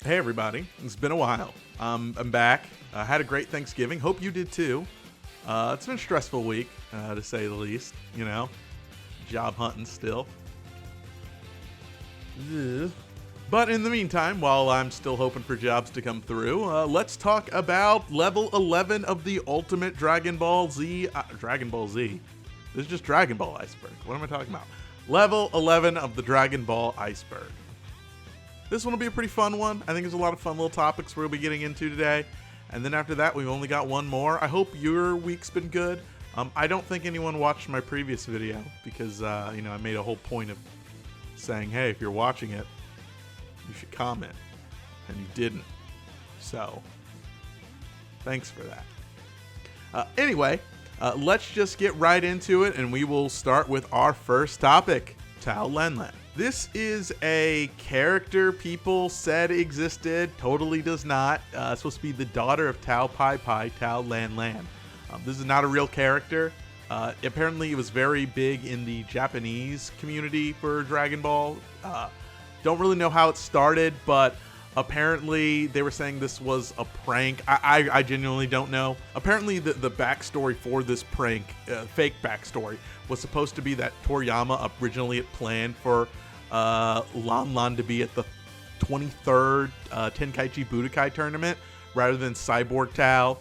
Hey everybody, it's been a while. I'm back. I had a great Thanksgiving. Hope you did too. It's been a stressful week, to say the least. You know, job hunting still. Ugh. But in the meantime, while I'm still hoping for jobs to come through, let's talk about level 11 of the Ultimate Dragon Ball Z. Dragon Ball Z. This is just Dragon Ball Iceberg. What am I talking about? Level 11 of the Dragon Ball Iceberg. This one will be a pretty fun one. I think there's a lot of fun little topics we'll be getting into today. And then after that, we've only got one more. I hope your week's been good. I don't think anyone watched my previous video because, I made a whole point of saying, hey, if you're watching it, you should comment. And you didn't. So, thanks for that. Anyway, let's just get right into it, and we will start with our first topic, Tao Lanlan. This is a character people said existed, totally does not. It's supposed to be the daughter of Tao Pai Pai, Tao Lanlan. This is not a real character. Apparently it was very big in the Japanese community for Dragon Ball. Don't really know how it started, but apparently they were saying this was a prank. I genuinely don't know. Apparently the backstory for this prank, fake backstory, was supposed to be that Toriyama originally had planned for Lan Lan to be at the 23rd Tenkaichi Budokai tournament rather than Cyborg Tao.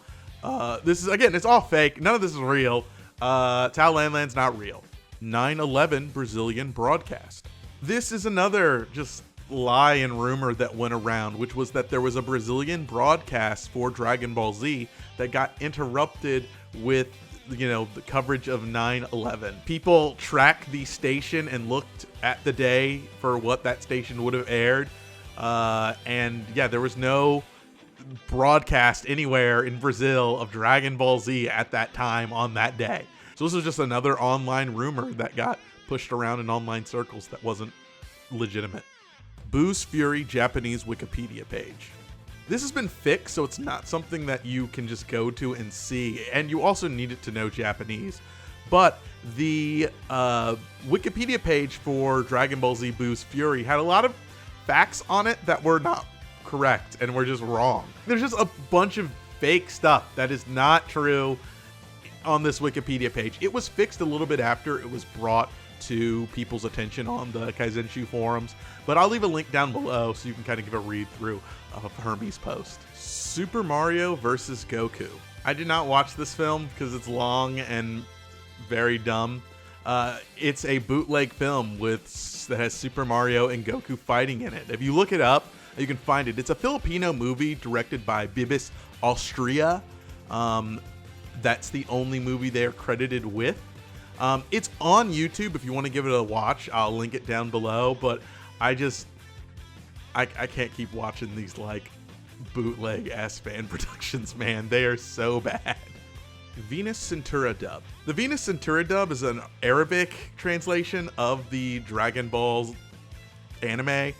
This is, again, it's all fake. None of this is real. Tao Lanlan's not real. 9/11 Brazilian broadcast. This is another just lie and rumor that went around, which was that there was a Brazilian broadcast for Dragon Ball Z that got interrupted with the coverage of 9/11. People tracked the station and looked at the day for what that station would have aired. And yeah, there was no broadcast anywhere in Brazil of Dragon Ball Z at that time on that day. So this was just another online rumor that got pushed around in online circles that wasn't legitimate. Boo's Fury Japanese Wikipedia page. This has been fixed, so it's not something that you can just go to and see, and you also need it to know Japanese. But the Wikipedia page for Dragon Ball Z Boo's Fury had a lot of facts on it that were not correct and were just wrong. There's just a bunch of fake stuff that is not true on this Wikipedia page. It was fixed a little bit after it was brought to people's attention on the Kaizenshu forums, but I'll leave a link down below so you can kind of give a read through of Hermes' post. Super Mario vs. Goku. I did not watch this film because it's long and very dumb. It's a bootleg film that has Super Mario and Goku fighting in it. If you look it up, you can find it. It's a Filipino movie directed by Bibis Austria. That's the only movie they're credited with. It's on YouTube if you want to give it a watch. I'll link it down below, but I can't keep watching these like bootleg ass fan productions, man. They are so bad. Venus Centura dub. The Venus Centura dub is an Arabic translation of the Dragon Ball anime.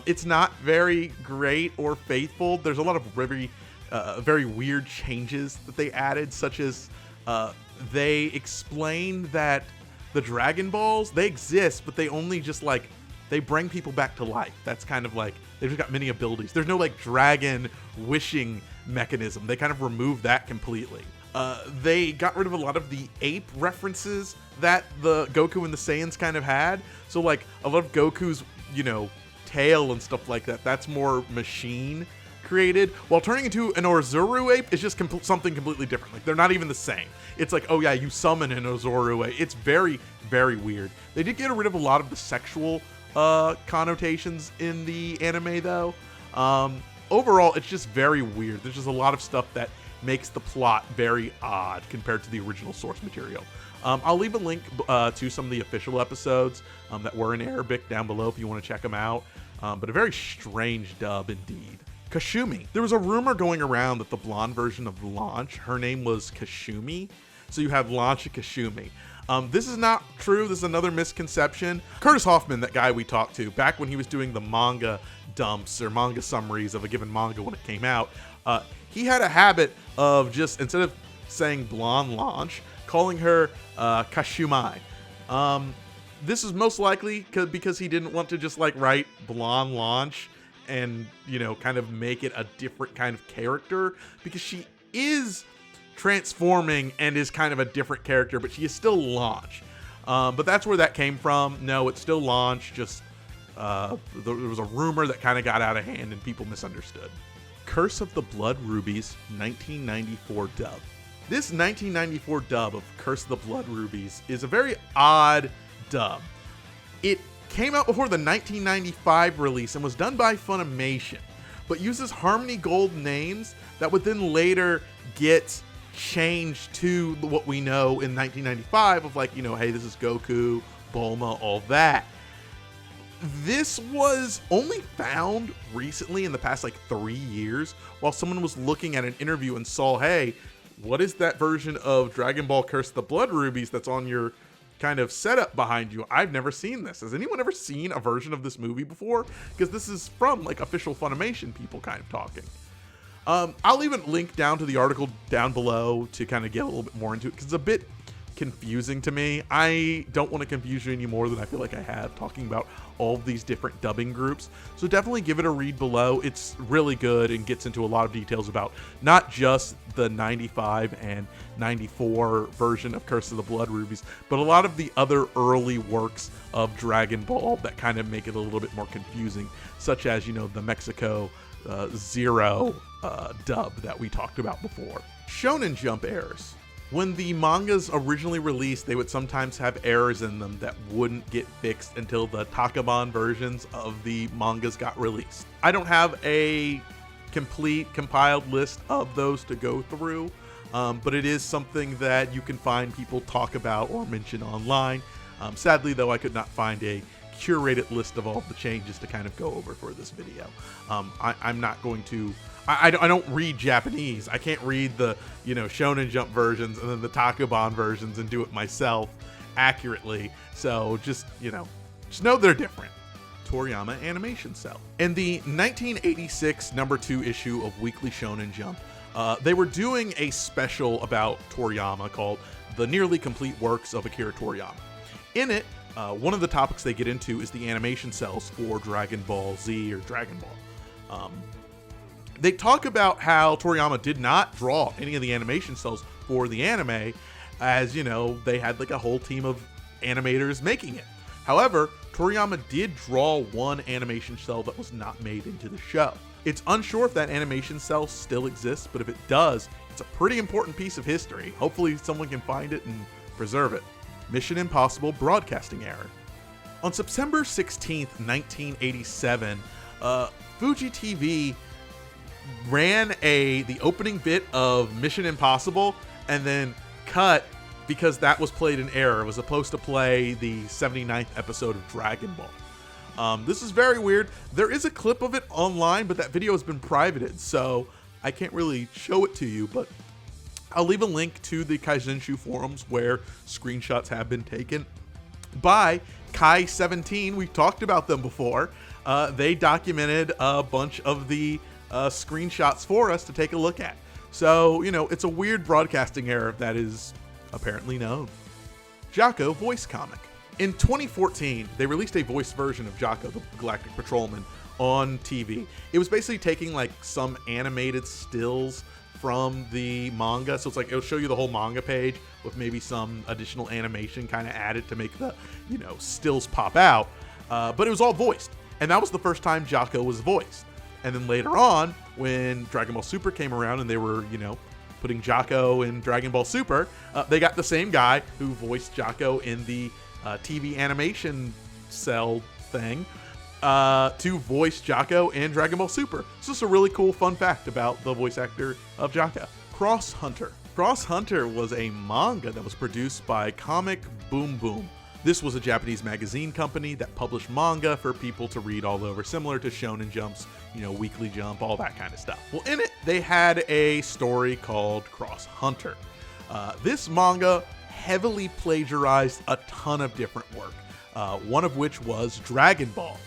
It's not very great or faithful. There's a lot of very weird changes that they added, such as they explain that the Dragon Balls, they exist, but they only just they bring people back to life. That's kind of like, they've just got many abilities. There's no dragon wishing mechanism. They kind of removed that completely. They got rid of a lot of the ape references that the Goku and the Saiyans kind of had. So a lot of Goku's, tail and stuff like that, that's more machine created, while turning into an Orzuru ape is just something completely different. They're not even the same. It's oh yeah, you summon an Orzuru ape. It's very, very weird. They did get rid of a lot of the sexual connotations in the anime though. Overall, it's just very weird. There's just a lot of stuff that makes the plot very odd compared to the original source material. I'll leave a link to some of the official episodes that were in Arabic down below if you want to check them out. But a very strange dub indeed. Kashumi. There was a rumor going around that the blonde version of Launch, her name was Kashumi. So you have Launch and Kashumi. This is not true. This is another misconception. Curtis Hoffman, that guy we talked to, back when he was doing the manga dumps or manga summaries of a given manga when it came out, he had a habit of just, instead of saying blonde Launch, calling her Kashumai. This is most likely because he didn't want to just write blonde Launch and, kind of make it a different kind of character, because she is transforming and is kind of a different character, but she is still Launch. But that's where that came from. No, it's still Launch, just there was a rumor that kind of got out of hand and people misunderstood. Curse of the Blood Rubies 1994 dub. This 1994 dub of Curse of the Blood Rubies is a very odd dub. It came out before the 1995 release and was done by Funimation, but uses Harmony Gold names that would then later get changed to what we know in 1995 of like, hey, this is Goku, Bulma, all that. This was only found recently in the past 3 years while someone was looking at an interview and saw, hey, what is that version of Dragon Ball Curse of the Blood Rubies that's on your kind of setup behind you? I've never seen this. Has anyone ever seen a version of this movie before? Because this is from official Funimation people kind of talking. I'll leave a link down to the article down below to kind of get a little bit more into it, because it's a bit confusing to me. I don't want to confuse you any more than I feel like I have talking about all of these different dubbing groups. So definitely give it a read below. It's really good and gets into a lot of details about not just the 95 and 94 version of Curse of the Blood Rubies, but a lot of the other early works of Dragon Ball that kind of make it a little bit more confusing, such as, the Mexico Zero dub that we talked about before. Shonen Jump errors. When the mangas originally released, they would sometimes have errors in them that wouldn't get fixed until the Takamon versions of the mangas got released. I don't have a complete compiled list of those to go through, but it is something that you can find people talk about or mention online. Sadly, though, I could not find a curated list of all the changes to kind of go over for this video. I'm not going to... I don't read Japanese. I can't read the, Shonen Jump versions and then the Takamon versions and do it myself accurately. So just know they're different. Toriyama Animation Cell. In the 1986 #2 issue of Weekly Shonen Jump, they were doing a special about Toriyama called The Nearly Complete Works of Akira Toriyama. In it, one of the topics they get into is the animation cells for Dragon Ball Z or Dragon Ball. They talk about how Toriyama did not draw any of the animation cells for the anime, as, they had a whole team of animators making it. However, Toriyama did draw one animation cell that was not made into the show. It's unsure if that animation cell still exists, but if it does, it's a pretty important piece of history. Hopefully someone can find it and preserve it. Mission Impossible broadcasting error. On September 16th, 1987, Fuji TV ran the opening bit of Mission Impossible and then cut because that was played in error. It was supposed to play the 79th episode of Dragon Ball. This is very weird. There is a clip of it online, but that video has been privated, so I can't really show it to you, but I'll leave a link to the Kaizenshu forums where screenshots have been taken by Kai17. We've talked about them before. They documented a bunch of the screenshots for us to take a look at. So, it's a weird broadcasting error that is apparently known. Jocko voice comic. In 2014, they released a voice version of Jocko, the Galactic Patrolman, on TV. It was basically taking some animated stills from the manga. So it's it'll show you the whole manga page with maybe some additional animation kind of added to make the, stills pop out. But it was all voiced. And that was the first time Jocko was voiced. And then later on, when Dragon Ball Super came around and they were, putting Jocko in Dragon Ball Super, they got the same guy who voiced Jocko in the TV animation cell thing to voice Jocko in Dragon Ball Super. It's just a really cool fun fact about the voice actor of Jocko. Cross Hunter. Cross Hunter was a manga that was produced by Comic Boom Boom. This was a Japanese magazine company that published manga for people to read all over, similar to Shonen Jump's, Weekly Jump, all that kind of stuff. Well, in it, they had a story called Cross Hunter. This manga heavily plagiarized a ton of different work, one of which was Dragon Ball.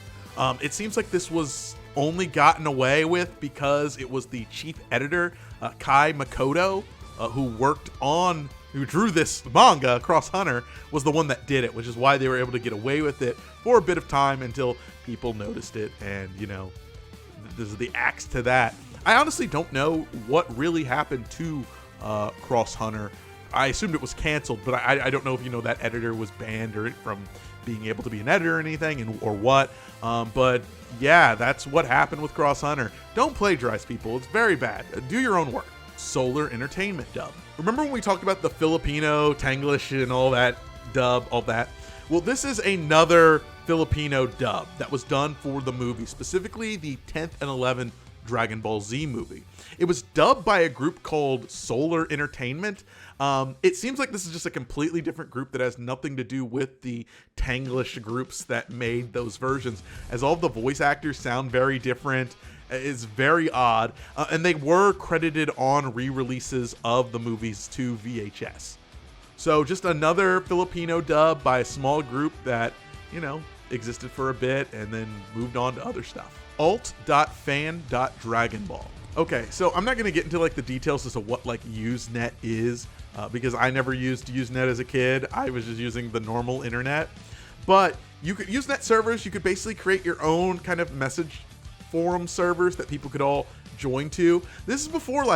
It seems like this was only gotten away with because it was the chief editor, Kai Makoto, who drew this manga, Cross Hunter, was the one that did it, which is why they were able to get away with it for a bit of time until people noticed it and, this is the axe to that. I honestly don't know what really happened to Cross Hunter. I assumed it was canceled, but I don't know if that editor was banned or from being able to be an editor or anything, or what. But yeah, that's what happened with Cross Hunter. Don't plagiarize, people. It's very bad. Do your own work. Solar Entertainment dub. Remember when we talked about the Filipino, Tanglish, and all that dub, all that? Well, this is another Filipino dub that was done for the movie, specifically the 10th and 11th Dragon Ball Z movie. It was dubbed by a group called Solar Entertainment. It seems like this is just a completely different group that has nothing to do with the Tanglish groups that made those versions, as all of the voice actors sound very different. It's very odd, and they were credited on re-releases of the movies to VHS. So just another Filipino dub by a small group that, existed for a bit and then moved on to other stuff. alt.fan.dragonball. Okay, so I'm not going to get into the details as to what Usenet is, because I never used Usenet as a kid. I was just using the normal internet. But you could Usenet servers, you could basically create your own kind of message forum servers that people could all join to. This is before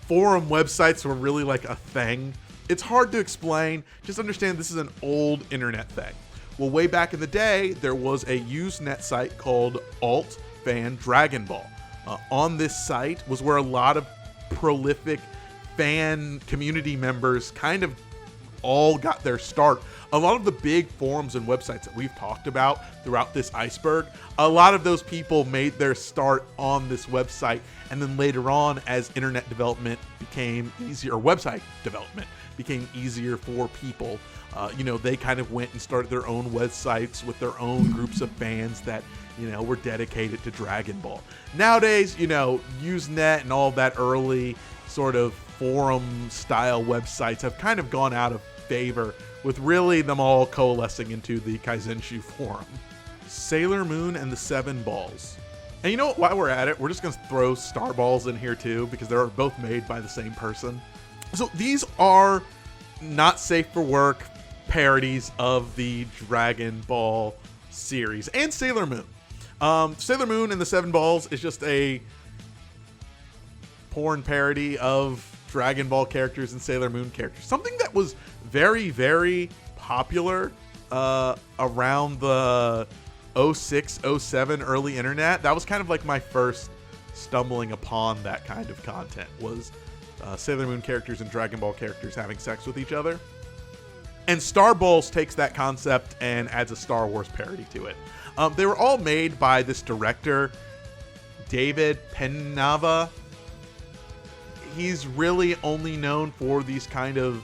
forum websites were really a thing. It's hard to explain. Just understand this is an old internet thing. Well, way back in the day, there was a Usenet site called Alt Fan Dragon Ball. On this site was where a lot of prolific fan community members kind of all got their start. A lot of the big forums and websites that we've talked about throughout this Iceberg, a lot of those people made their start on this website, and then later on, as internet development became easier, or website development became easier for people, they kind of went and started their own websites with their own groups of fans that were dedicated to Dragon Ball. Nowadays, Usenet and all that early sort of forum style websites have kind of gone out of favor, with really them all coalescing into the Kaizenshu forum. Sailor Moon and the Seven Balls. And while we're at it, we're just going to throw Star Balls in here too, because they're both made by the same person. So these are not safe for work parodies of the Dragon Ball series and Sailor Moon. Sailor Moon and the Seven Balls is just a porn parody of Dragon Ball characters and Sailor Moon characters. Something that was very, very popular around the 06, 07 early internet. That was kind of my first stumbling upon that kind of content, was Sailor Moon characters and Dragon Ball characters having sex with each other. And Star Balls takes that concept and adds a Star Wars parody to it. They were all made by this director, David Penava. He's really only known for these kind of,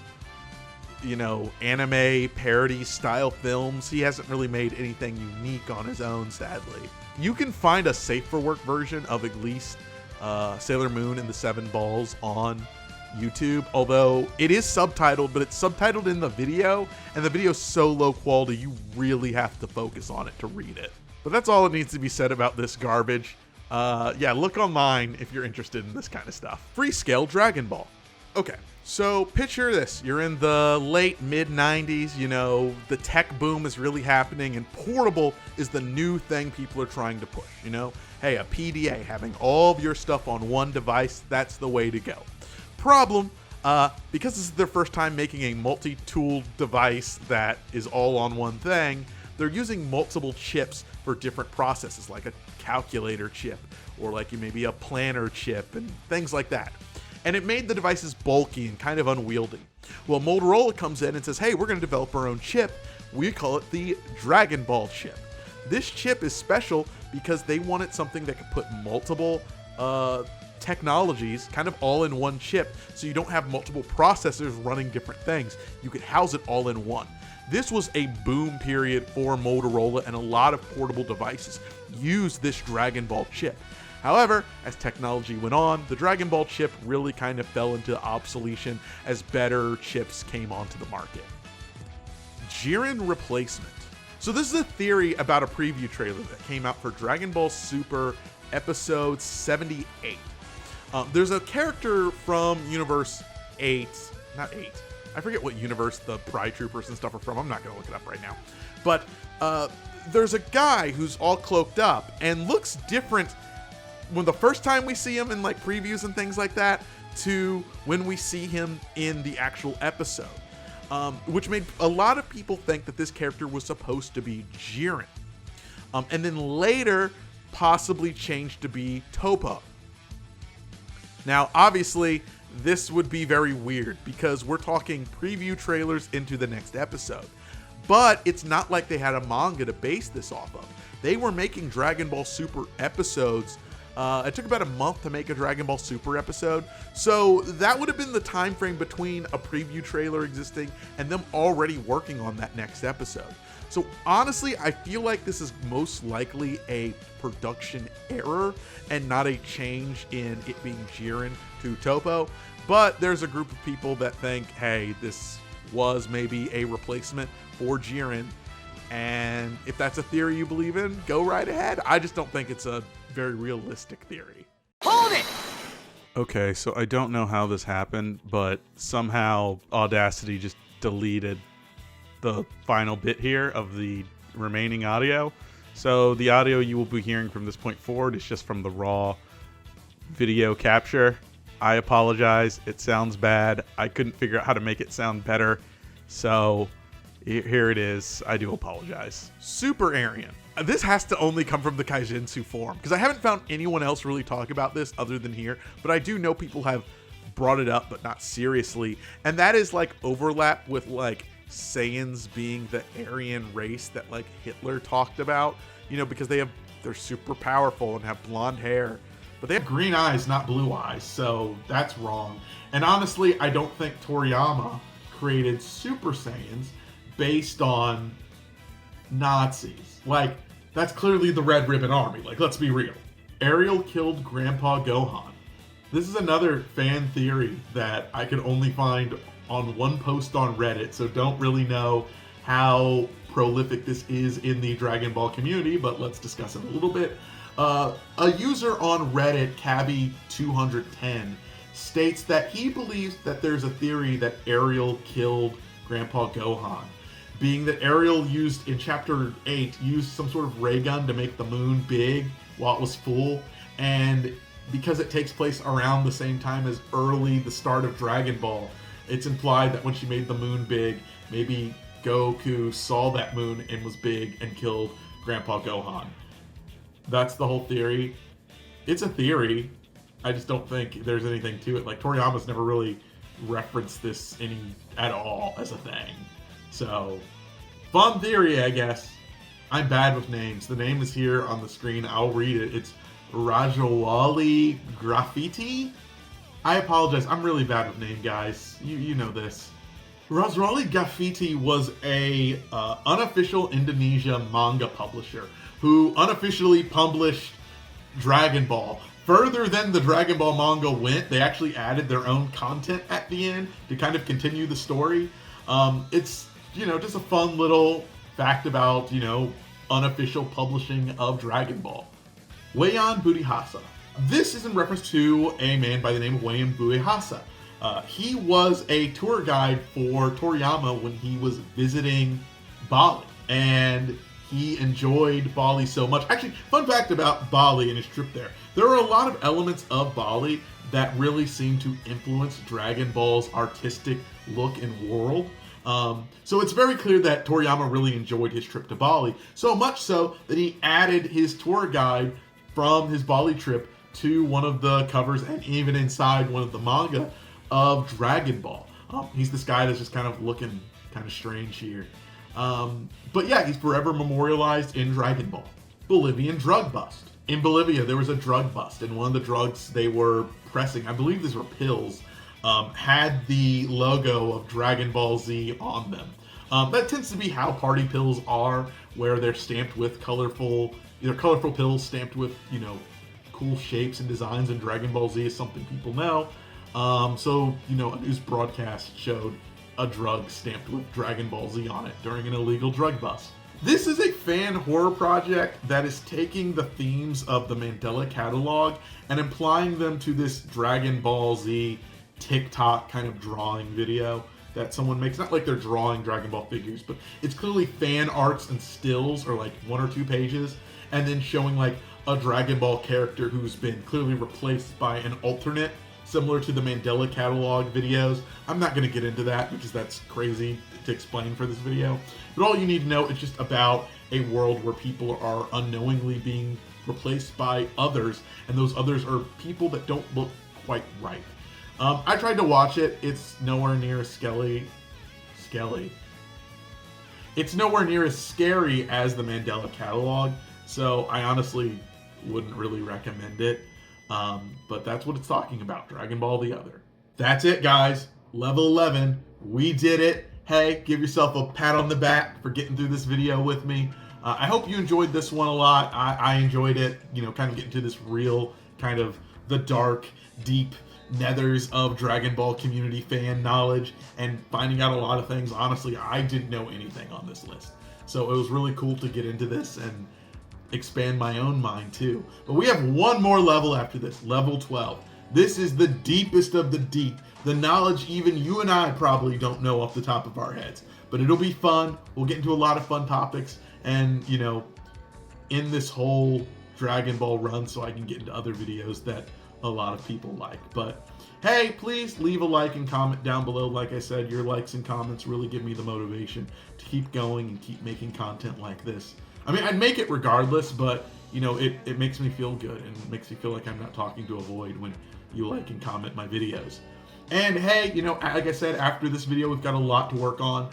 anime parody style films. He hasn't really made anything unique on his own, sadly. You can find a safe for work version of at least Sailor Moon and the Seven Balls on YouTube, although it is subtitled, but it's subtitled in the video, and the video is so low quality you really have to focus on it to read it. But that's all that needs to be said about this garbage. Yeah, look online if you're interested in this kind of stuff. Freescale Dragon Ball. Okay, so picture this. You're in the late mid-90s, the tech boom is really happening, and portable is the new thing people are trying to push, Hey, a PDA, having all of your stuff on one device, that's the way to go. Problem, because this is their first time making a multi-tool device that is all on one thing, they're using multiple chips for different processes, like a calculator chip, or maybe a planner chip, and things like that. And it made the devices bulky and kind of unwieldy. Well, Motorola comes in and says, hey, we're going to develop our own chip. We call it the Dragon Ball chip. This chip is special because they wanted something that could put multiple technologies kind of all in one chip, so you don't have multiple processors running different things. You could house it all in one. This was a boom period for Motorola, and a lot of portable devices used this Dragon Ball chip. However, as technology went on, the Dragon Ball chip really kind of fell into obsolescence as better chips came onto the market. Jiren replacement. So this is a theory about a preview trailer that came out for Dragon Ball Super Episode 78. There's a character from Universe 8, not 8, I forget what universe the Pry Troopers and stuff are from, I'm not going to look it up right now. But there's a guy who's all cloaked up and looks different when the first time we see him in like previews and things like that to when we see him in the actual episode, which made a lot of people think that this character was supposed to be Jiren, and then later possibly changed to be Topo. Now, obviously, this would be very weird because we're talking preview trailers into the next episode. But it's not like they had a manga to base this off of. They were making Dragon Ball Super episodes. It took about a month to make a Dragon Ball Super episode. So that would have been the time frame between a preview trailer existing and them already working on that next episode. So honestly, I feel like this is most likely a production error and not a change in it being Jiren to Topo. But there's a group of people that think, hey, this was maybe a replacement for Jiren. And if that's a theory you believe in, go right ahead. I just don't think it's a very realistic theory. Hold it! Okay, so I don't know how this happened, but somehow Audacity just deleted the final bit here of the remaining audio. So the audio you will be hearing from this point forward is just from the raw video capture. I apologize. It sounds bad. I couldn't figure out how to make it sound better. So here it is. I do apologize. Super Aryan. This has to only come from the Kaijinsu forum because I haven't found anyone else really talk about this other than here, but I do know people have brought it up, but not seriously. And that is like overlap with like Saiyans being the Aryan race that like Hitler talked about, you know, because they're super powerful and have blonde hair, but they have green eyes, not blue eyes. So that's wrong. And honestly, I don't think Toriyama created Super Saiyans based on Nazis. Like, that's clearly the Red Ribbon Army. Like, let's be real. Ariel killed Grandpa Gohan. This is another fan theory that I could only find on one post on Reddit, so don't really know how prolific this is in the Dragon Ball community, but let's discuss it a little bit. A user on Reddit, Cabby210, states that he believes that there's a theory that Ariel killed Grandpa Gohan, being that Ariel used, in Chapter 8, used some sort of ray gun to make the moon big while it was full, and because it takes place around the same time as the start of Dragon Ball, it's implied that when she made the moon big, maybe Goku saw that moon and was big and killed Grandpa Gohan. That's the whole theory. It's a theory. I just don't think there's anything to it. Like, Toriyama's never really referenced this at all as a thing. So, fun theory, I guess. I'm bad with names. The name is here on the screen. I'll read it. It's Rajawali Graffiti. I apologize. I'm really bad with name, guys. You know this. Rajawali Graffiti was a unofficial Indonesia manga publisher who unofficially published Dragon Ball. Further than the Dragon Ball manga went, they actually added their own content at the end to kind of continue the story. It's, just a fun little fact about, unofficial publishing of Dragon Ball. Wayan Budihasa. This is in reference to a man by the name of Wayan Budihasa. He was a tour guide for Toriyama when he was visiting Bali, and he enjoyed Bali so much. Actually, fun fact about Bali and his trip there. There are a lot of elements of Bali that really seem to influence Dragon Ball's artistic look and world. So it's very clear that Toriyama really enjoyed his trip to Bali, so much so that he added his tour guide from his Bali trip to one of the covers and even inside one of the manga of Dragon Ball. He's this guy that's just kind of looking kind of strange here. But yeah, he's forever memorialized in Dragon Ball. Bolivian drug bust. In Bolivia, there was a drug bust, and one of the drugs they were pressing, I believe these were pills, had the logo of Dragon Ball Z on them. That tends to be how party pills are, where they're stamped with colorful pills stamped with, cool shapes and designs, and Dragon Ball Z is something people know. So, a news broadcast showed a drug stamped with Dragon Ball Z on it during an illegal drug bust. This is a fan horror project that is taking the themes of the Mandela catalog and applying them to this Dragon Ball Z TikTok kind of drawing video that someone makes. Not like they're drawing Dragon Ball figures, but it's clearly fan arts and stills, or like 1 or 2 pages, and then showing like a Dragon Ball character who's been clearly replaced by an alternate, similar to the Mandela Catalog videos. I'm not going to get into that because that's crazy to explain for this video. But all you need to know is just about a world where people are unknowingly being replaced by others, and those others are people that don't look quite right. I tried to watch it. It's nowhere near as It's nowhere near as scary as the Mandela Catalog, so I honestly wouldn't really recommend it. But that's what it's talking about, Dragon Ball the Other. That's it, guys. Level 11. We did it. Hey, give yourself a pat on the back for getting through this video with me. I hope you enjoyed this one a lot. I enjoyed it, kind of getting to this real, kind of the dark, deep nethers of Dragon Ball community fan knowledge and finding out a lot of things. Honestly, I didn't know anything on this list. So it was really cool to get into this and expand my own mind too. But we have one more level after this, level 12. This is the deepest of the deep. The knowledge even you and I probably don't know off the top of our heads. But it'll be fun. We'll get into a lot of fun topics. And, in this whole Dragon Ball run, so I can get into other videos that a lot of people like. But hey, please leave a like and comment down below. Like I said, your likes and comments really give me the motivation to keep going and keep making content like this. I mean, I'd make it regardless, but it makes me feel good and makes me feel like I'm not talking to a void when you like and comment my videos. And hey, like I said, after this video, we've got a lot to work on.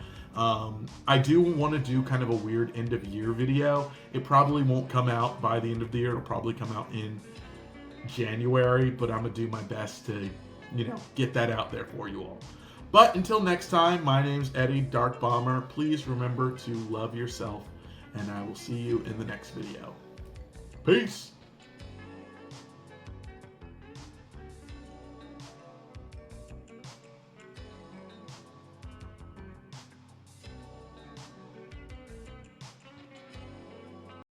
I do want to do kind of a weird end of year video. It probably won't come out by the end of the year. It'll probably come out in January, but I'm gonna do my best to, get that out there for you all. But until next time, my name's Eddie, Dark Bomber. Please remember to love yourself, and I will see you in the next video. Peace!